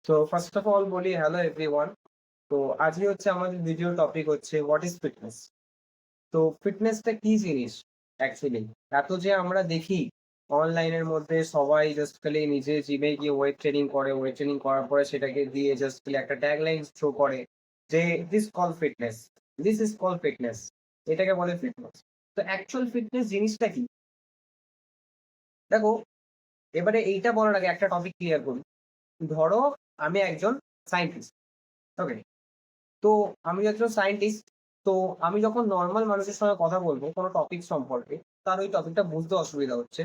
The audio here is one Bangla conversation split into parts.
তো ফার্স্ট অফ অল বলি হ্যালো এভরিওয়ান। তো আজকে হচ্ছে আমাদের ভিডিও টপিক হচ্ছে হোয়াট ইজ ফিটনেস। তো ফিটনেসটা কি জিনিস অ্যাকচুয়ালি? এত যে আমরা দেখি অনলাইনের মধ্যে সবাই জাস্ট খালি নিজে জিমে গিয়ে ওয়েট ট্রেনিং করার পরে সেটাকে দিয়ে জাস্ট খালি একটা ট্যাগলাইন শো করে যে this call fitness, this is call fitness, এটাকে বলে ফিটনেস। তো অ্যাকচুয়াল ফিটনেস জিনিসটা কি? দেখো, এবারে এইটা বলার আগে একটা টপিক ক্লিয়ার করি। ধরো আমি একজন সায়েন্টিস্ট, ওকে? তো আমি একজন সায়েন্টিস্ট। তো আমি যখন নর্মাল মানুষের সঙ্গে কথা বলবো কোনো টপিক সম্পর্কে, তার ওই টপিকটা বুঝতে অসুবিধা হচ্ছে,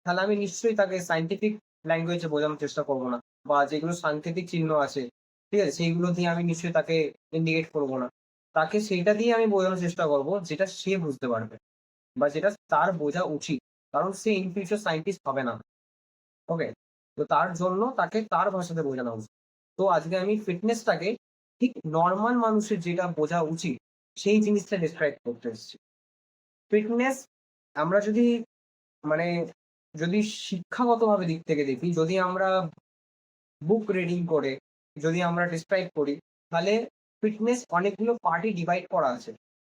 তাহলে আমি নিশ্চয়ই তাকে সায়েন্টিফিক ল্যাঙ্গুয়েজে বোঝানোর চেষ্টা করবো না, বা যেগুলো সাংকেতিক চিহ্ন আছে, ঠিক আছে, সেইগুলো দিয়ে আমি নিশ্চয়ই তাকে ইন্ডিকেট করবো না। তাকে সেইটা দিয়ে আমি বোঝানোর চেষ্টা করবো যেটা সে বুঝতে পারবে, বা যেটা তার বোঝা উচিত। কারণ সে ইন ফিউচার সায়েন্টিস্ট হবে না, ওকে? তো তার জন্য তাকে তার ভাষাতে বোঝানো উচিত। তো আজকে আমি ফিটনেসটাকে ঠিক নর্মাল মানুষের যেটা বোঝা উচিত সেই জিনিসটা ডিসক্রাইব করতে এসেছি। ফিটনেস আমরা যদি মানে যদি শিক্ষাগতভাবে দিক থেকে দেখি, যদি আমরা বুক রিডিং করে যদি আমরা ডিসক্রাইব করি, তাহলে ফিটনেস অনেকগুলো পার্টি ডিভাইড করা আছে,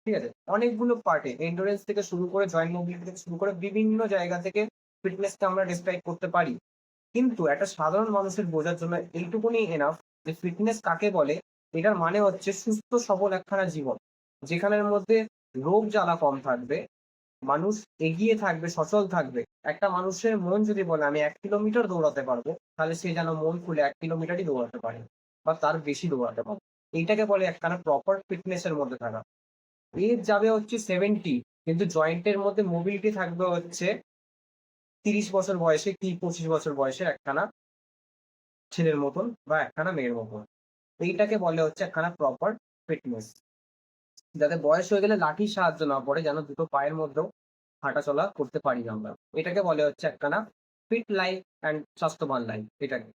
ঠিক আছে? অনেকগুলো পার্টে এন্ডুরেন্স থেকে শুরু করে জয়েন্ট মোবিলিটি থেকে শুরু করে বিভিন্ন জায়গা থেকে ফিটনেসকে আমরা ডিসক্রাইব করতে পারি। কিন্তু একটা সাধারণ মানুষের বোঝার জন্য এইটুকুনি এনাফ যে ফিটনেস কাকে বলে। এটার মানে হচ্ছে সুস্থ সবল একখানা জীবন, যেখানের মধ্যে রোগ জ্বালা কম থাকবে, মানুষ এগিয়ে থাকবে, সচল থাকবে। একটা মানুষের মন যদি বলে আমি 1 কিলোমিটার দৌড়াতে পারবো, তাহলে সে যেন মন খুলে 1 কিলোমিটারই দৌড়াতে পারে, বা তার বেশি দৌড়াতে পারে। এইটাকে বলে একখানা প্রপার ফিটনেস এর মধ্যে থাকা। এজ যাবে হচ্ছে 70, কিন্তু জয়েন্টের মধ্যে মোবিলিটি থাকবে হচ্ছে 30 বছর বয়সে কি 25 বছর বয়সের একখানা ছেলের মতন বা একখানা মেয়ের মতন। এইটাকে বলে হচ্ছে একখানা প্রপার ফিটনেস। যাতে বয়স হয়ে গেলে লাঠির সাহায্য না পড়ে, যেন দুটো পায়ের মধ্যেও হাঁটাচলা করতে পারি আমরা। এটাকে বলে হচ্ছে একখানা ফিট লাইফ অ্যান্ড স্বাস্থ্যবান লাইফ এটাকে।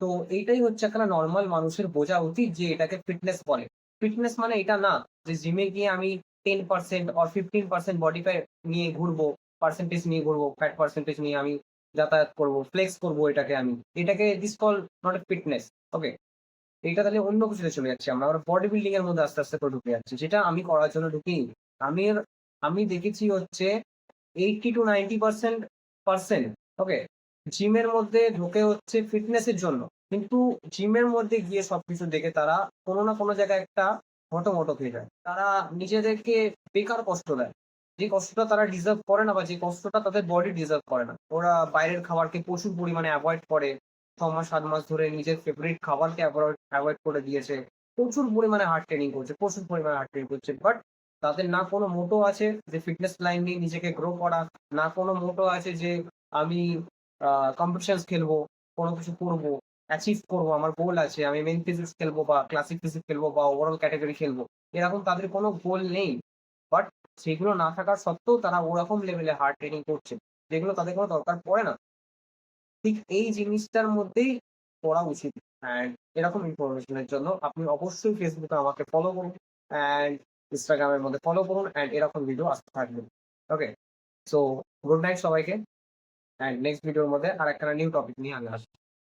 তো এইটাই হচ্ছে একখানা নর্মাল মানুষের বোঝা উচিত যে এটাকে ফিটনেস বলে। ফিটনেস মানে এটা না যে জিমে গিয়ে আমি 10% অর 15% বডি ফ্যাট নিয়ে ঘুরবো, পার্সেন্টেজ নিয়ে ঘুরবো, ফ্যাট পার্সেন্টেজ নিয়ে আমি যাতায়াত করবো, ফ্লেক্স করবো। এটাকে আমি এটাকে this call not a fitness, okay? এইটা তাহলে অন্য কিছুতে চলে যাচ্ছি, আমরা বডি বিল্ডিং এর মধ্যে আস্তে আস্তে করে ঢুকে যাচ্ছি, যেটা আমি করার জন্য ঢুকি। আমি আমি দেখেছি হচ্ছে 80 to 90% পার্সেন্ট, ওকে, জিমের মধ্যে ঢুকে হচ্ছে ফিটনেস এর জন্য। কিন্তু জিমের মধ্যে গিয়ে সবকিছু দেখে তারা কোনো না কোনো জায়গায় একটা হটোমটো খেয়ে যায়। তারা নিজেদেরকে বেকার কষ্ট দেয়, যে কষ্টটা তারা ডিজার্ভ করে না, বা যে কষ্টটা তাদের বডি ডিজার্ভ করে না। ওরা বাইরের খাবারকে প্রচুর পরিমাণে অ্যাভয়েড করে, 6 মাস 7 মাস ধরে নিজের ফেভারিট খাবারকে অ্যাভয়েড করে দিয়েছে, প্রচুর পরিমাণে হার্ড ট্রেনিং করছে, প্রচুর পরিমাণে হার্ড ট্রেনিং করছে। বাট তাদের না কোনো মোটো আছে যে ফিটনেস লাইন নিয়ে নিজেকে গ্রো করা, না কোনো মোটো আছে যে আমি কম্পিটিশনস খেলবো, কোনো কিছু করবো, অ্যাচিভ করবো, আমার গোল আছে, আমি মেন ফিজিক্স খেলবো বা ক্লাসিক ফিজিক্স খেলবো বা ওভারঅল ক্যাটাগরি খেলবো। এরকম তাদের কোনো গোল নেই। বাট সেগুলো না থাকার সত্ত্বেও তারা ওরকম লেভেলে হার্ড ট্রেনিং করছে, যেগুলো তাদের কোনো দরকার পড়ে না। ঠিক এই জিনিসটার মধ্যেই পড়া উচিত। অ্যান্ড এরকম ইনফরমেশনের জন্য আপনি অবশ্যই ফেসবুকে আমাকে ফলো করুন, অ্যান্ড ইনস্টাগ্রামের মধ্যে ফলো করুন, অ্যান্ড এরকম ভিডিও আসতে থাকবে, ওকে? সো গুড নাইট সবাইকে, অ্যান্ড নেক্সট ভিডিওর মধ্যে আর একটা নিউ টপিক নিয়ে আমি আসবো।